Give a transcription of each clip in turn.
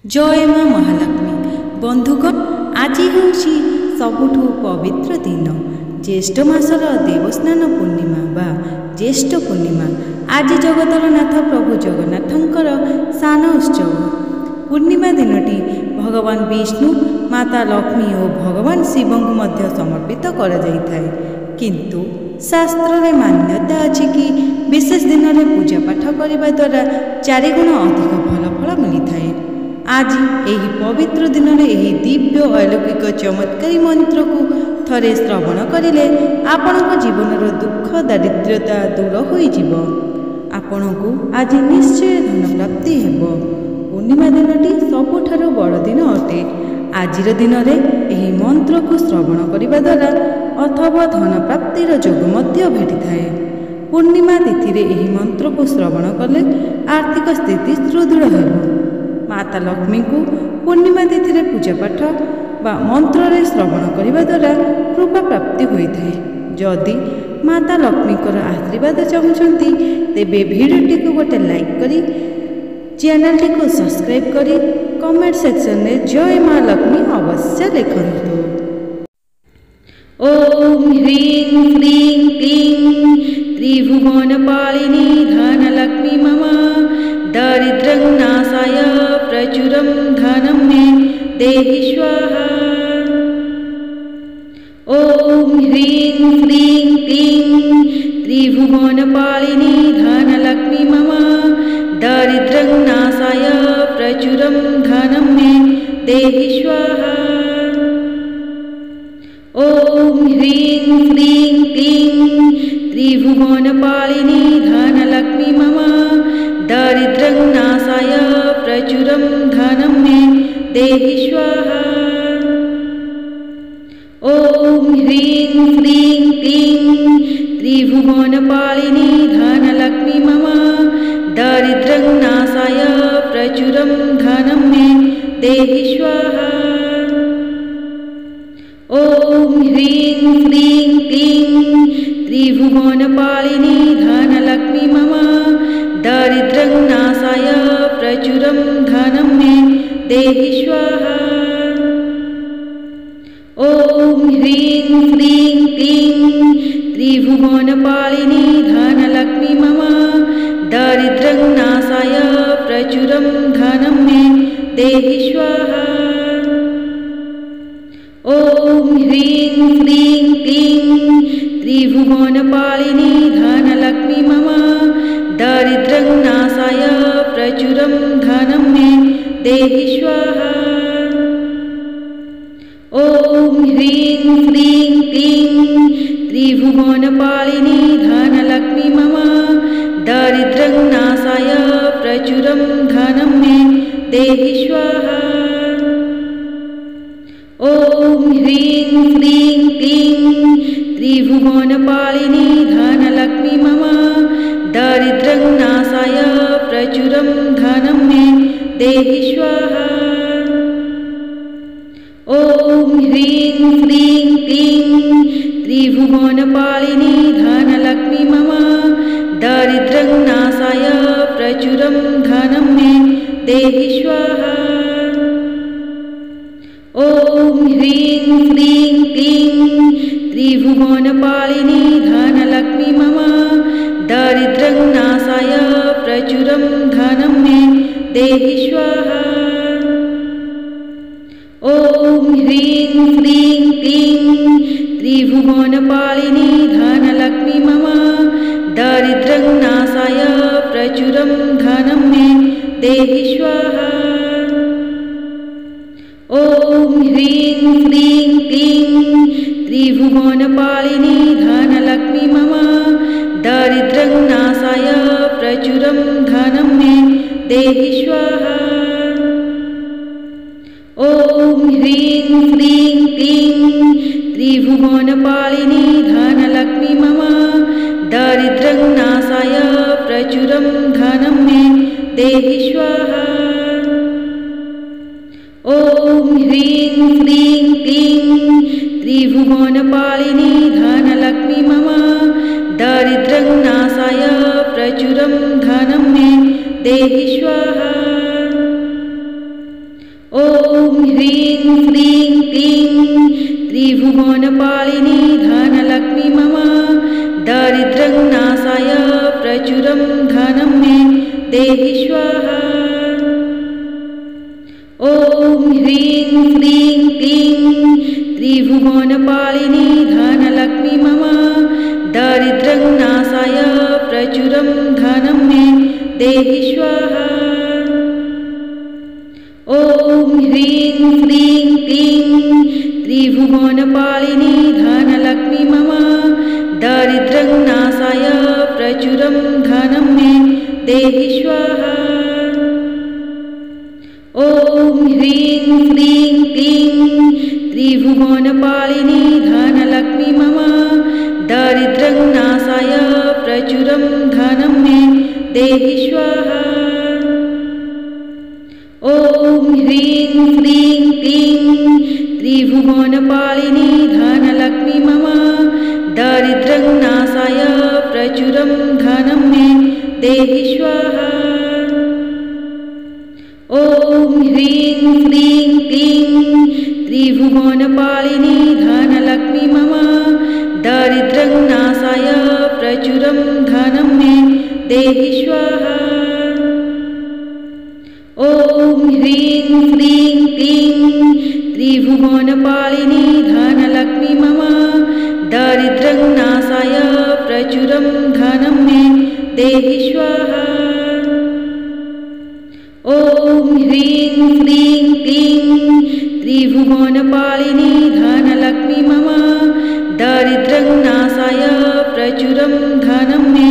जय माँ महालक्ष्मी। बंधुगण, आज हूँ सबुठु पवित्र दिन ज्येष्ठ मासर देवस्नान पूर्णिमा बा ज्येष्ठ पूर्णिमा। आज जगतर नाथ प्रभु जगन्नाथंकर सान उत्सव। पूर्णिमा दिनटी भगवान विष्णु, माता लक्ष्मी और भगवान शिव को मध्य समर्पित करा जाइथाय। किंतु शास्त्र रे मान्यता अछि कि विशेष दिन में पूजा पाठ करने द्वारा 4 गुण अधिक भल फल मिलि। आज यही पवित्र दिन में यही दिव्य अलौकिक चमत्कारी मंत्र को थरे श्रवण करिले आपण जीवन दुख दारिद्र्यता दूर हो आपण को आज निश्चय धन प्राप्ति हेबो। पूर्णिमा दिनटी सबुठारु बड़ दिन अटे। आज दिन में यही मंत्र को श्रवण करने द्वारा अथवा धन प्राप्तिर जोग मध्य भेटी थाए। पूर्णिमा तिथि रे यही मंत्र को श्रवण कले आर्थिक स्थिति सुदृढ़ हेबो। माता लक्ष्मी को पूर्णिमा तिथि रे पूजा पाठ बा मंत्र रे श्रवण करने द्वारा कृपा प्राप्ति होता है। जदि माता लक्ष्मी आशीर्वाद चाहूँगी तेबे वीडियो को गोटे लाइक करी चैनल को सब्सक्राइब करी कमेंट सेक्शन में जय माँ लक्ष्मी अवश्य लिखंतु। ओम ह्रीं क्लीं क्लीं त्रिभुवनपालिनी धनलक्ष्मी मम दारिद्र्यं नाशाय प्रचुरं धनं मे देहि स्वाहा। ओम ह्रीं क्लीं क्लीं त्रिभुवनपालिनी धनलक्ष्मी मम दारिद्र्यं नाशाय प्रचुरं धनं मे देहि स्वाहा। ओम ह्रीं क्लीं क्लीं त्रिभुवनपालिनी धनलक्ष्मी मम दारिद्र्यं नाशाय प्रचुरं धनं मे देहि स्वाहा। ओम ह्रीं क्लीं क्लीं त्रिभुवनपालिनी धनलक्ष्मी मम दारिद्र्यं नाशाय प्रचुरं धनं मे देहि स्वाहा। ओम ह्रीं क्लीं क्लीं त्रिभुवनपालिनी धनलक्ष्मी मम दारिद्र्यं नाशाय प्रचुरं धनं मे देहि स्वाहा। ओम ह्रीं क्लीं क्लीं त्रिभुवनपालिनी धनलक्ष्मी मम दारिद्र्यं नाशाय प्रचुरं धनं मे देहि स्वाहा। ओम ह्रीं क्लीं क्लीं त्रिभुवनपालिनी धनलक्ष्मी मम दारिद्र्यं नाशाय प्रचुरं धनं मे देहि स्वाहा। ओम ह्रीं क्लीं क्लीं त्रिभुवनपालिनी धनलक्ष्मी मम दारिद्र्यं नाशाय प्रचुरं धनं मे देहि स्वाहा। ओम ह्रीं क्लीं क्लीं त्रिभुवनपालिनी धनलक्ष्मी मम दारिद्र्यं नाशाय प्रचुरं धनं मे देहि स्वाहा। ओम ह्रीं क्लीं क्लीं त्रिभुवनपालिनी धनलक्ष्मी मम दारिद्र्यं नाशाय प्रचुरं धनं मे देहि स्वाहा। ओम ह्रीं क्लीं क्लीं त्रिभुवनपालिनी धनलक्ष्मी मम दारिद्र्यं नाशाय प्रचुरं धनं मे देहि स्वाहा। ओम ह्रीं क्लीं क्लीं त्रिभुवनपालिनी धनलक्ष्मी मम दारिद्र्यं नाशाय प्रचुरं धनं मे देहि स्वाहा। ओम ह्रीं क्लीं क्लीं त्रिभुवनपालिनी धनलक्ष्मी मम दारिद्र्यं नाशाय प्रचुरं धनं मे देहि स्वाहा। ओम ह्रीं क्लीं क्लीं त्रिभुवनपालिनी धनलक्ष्मी मम दारिद्र्यं नाशाय प्रचुरं धनं मे देहि स्वाहा। ओम ह्रीं क्लीं क्लीं त्रिभुवनपालिनी धनलक्ष्मी मम दारिद्र्यं नाशाय प्रचुरं धनं मे देहि स्वाहा। ह्रीं श्रीं क्लीं त्रिभुवनपालिनी धनलक्ष्मी मम दारिद्र्यं नाशाय प्रचुरं धनं मे देहि स्वाहा। ॐ ह्रीं श्रीं क्लीं त्रिभुवनपालिनी धनलक्ष्मी मम दारिद्र्यं नाशाय प्रचुरं धनं मे देहि स्वाहा। ॐ ह्रीं श्रीं क्लीं त्रिभुवनपालिनी धनलक्ष्मी मम दारिद्र्यं नाशाय प्रचुरं धनं मे देहि स्वाहा। ॐ ह्रीं श्रीं क्लीं त्रिभुवनपालिनी धनलक्ष्मी मम दारिद्र्यं नाशाय प्रचुरं धनं मे देहि स्वाहा। ॐ ह्रीं श्रीं क्लीं त्रिभुवनपालिनी धनलक्ष्मी मम दारिद्र्यं नाशाय प्रचुरं धनं मे देहि स्वाहा। ॐ ह्रीं श्रीं क्लीं त्रिभुवनपालिनी धनलक्ष्मी मम दारिद्र्यं नाशाय प्रचुरं धनं मे देहि स्वाहा। ॐ ह्रीं श्रीं क्लीं त्रिभुवनपालिनी धनलक्ष्मी मम दारिद्र्यं नाशाय प्रचुरं धनं मे देहि स्वाहा। ॐ ह्रीं श्रीं क्लीं त्रिभुवनपालिनी धनलक्ष्मी मम दारिद्र्यं नाशाय प्रचुरं धनं मे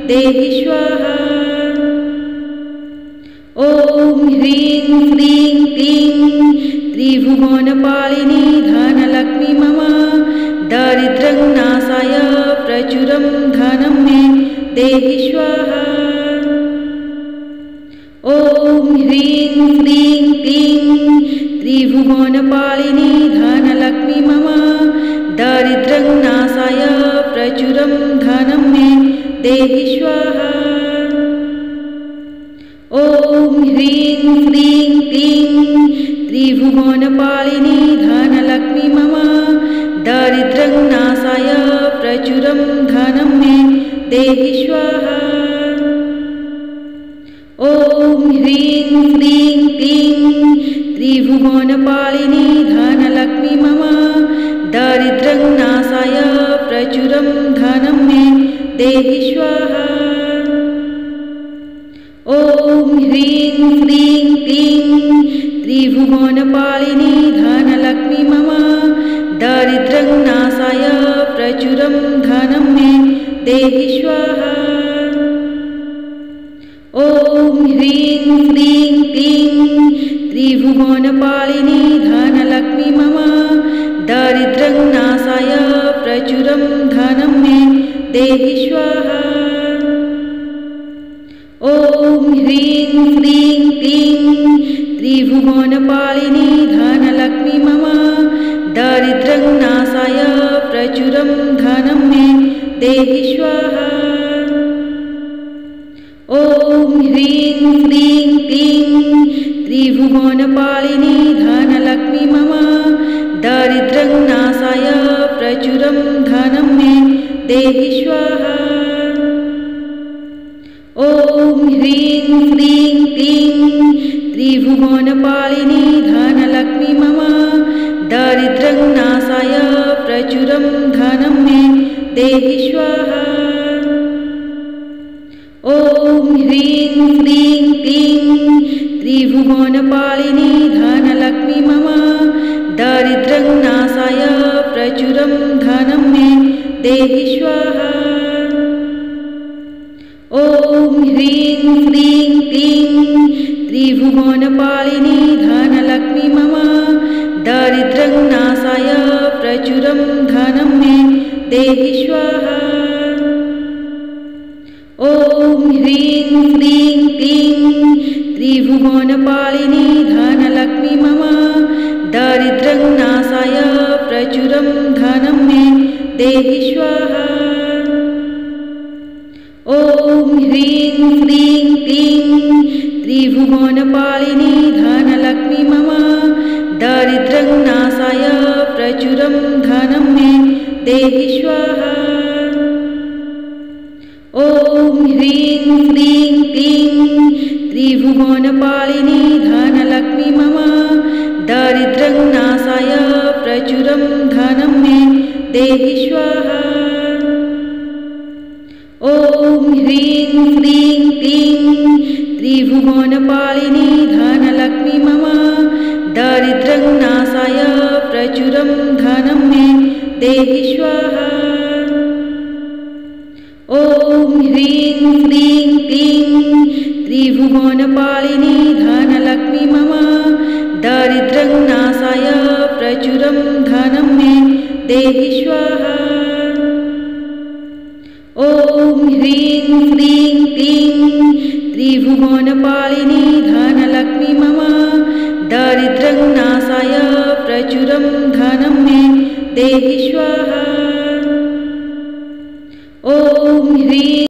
देहि स्वाहा। ॐ ह्रीं श्रीं क्लीं त्रिभुवनपालिनी धनलक्ष्मी मम दारिद्र्यं नाशाय प्रचुरं धनं मे देहि स्वाहा। ॐ ह्रीं श्रीं क्लीं त्रिभुवनपालिनी धनलक्ष्मी मम दारिद्र्यं नाशाय प्रचुरं धनं मे देहि स्वाहा। ॐ ह्रीं श्रीं क्लीं त्रिभुवनपालिनी धनलक्ष्मी मम दारिद्र्यं नाशाय प्रचुरं धनं मे देहि स्वाहा। ॐ ह्रीं श्रीं क्लीं त्रिभुवनपालिनी धनलक्ष्मी मम दारिद्र्यं नाशाय प्रचुरं धनं मे देहि स्वाहा। ॐ ह्रीं श्रीं क्लीं त्रिभुवनपालिनी धनलक्ष्मी मम दारिद्र्यं नाशाय प्रचुरं धनं मे देहि स्वाहा। ॐ ह्रीं श्रीं क्लीं त्रिभुवनपालिनी धनलक्ष्मी मम दारिद्र्यं नाशाय प्रचुरं धनं मे देहि स्वाहा। ॐ ह्रीं श्रीं क्लीं त्रिभुवनपालिनी धनलक्ष्मी मम दारिद्र्यं नाशाय प्रचुरं धनं मे देहि स्वाहा। ॐ ह्रीं श्रीं क्लीं त्रिभुवनपालिनी धनलक्ष्मी मम दारिद्र्यं नाशाय प्रचुरं धनं मे देहि स्वाहा। ॐ ह्रीं श्रीं क्लीं त्रिभुवनपालिनी धनलक्ष्मी मम दारिद्र्यं नाशाय प्रचुरं धनं मे देहि स्वाहा। ॐ ह्रीं श्रीं क्लीं त्रिभुवनपालिनी धनलक्ष्मी मम दारिद्र्यं नाशाय प्रचुरं धनं मे देहि स्वाहा। ॐ ह्रीं श्रीं क्लीं त्रिभुवनपालिनी धनलक्ष्मी मम दारिद्र्यं नाशाय प्रचुरं धनं मे देहि स्वाहा। ॐ ह्रीं श्रीं क्लीं त्रिभुवनपालिनी धनलक्ष्मी मम दारिद्र्यं नाशाय प्रचुरं धनं मे देहि स्वाहा। ॐ ह्रीं श्रीं क्लीं त्रिभुवनपालिनी धनलक्ष्मी मम देहि स्वाहा। ॐ ह्रीं श्रीं क्लीं त्रिभुवनपालिनी धनलक्ष्मी मम दारिद्र्यं नाशाय प्रचुरं धनं मे देहि स्वाहा। ॐ ह्रीं श्रीं क्लीं त्रिभुवनपालिनी धनलक्ष्मी मम दारिद्र्यं नाशाय प्रचुरं धनं मे देहि स्वाहा। ॐ ह्रीं श्रीं क्लीं त्रिभुवनपालिनी धनलक्ष्मी मम दारिद्र्यं नाशाय प्रचुरं धनं मे देहि स्वाहा। ॐ ह्रीं श्रीं क्लीं त्रिभुवनपालिनी धनलक्ष्मी मम दारिद्र्यं नाशाय प्रचुरं धनं मे देहि स्वाहा।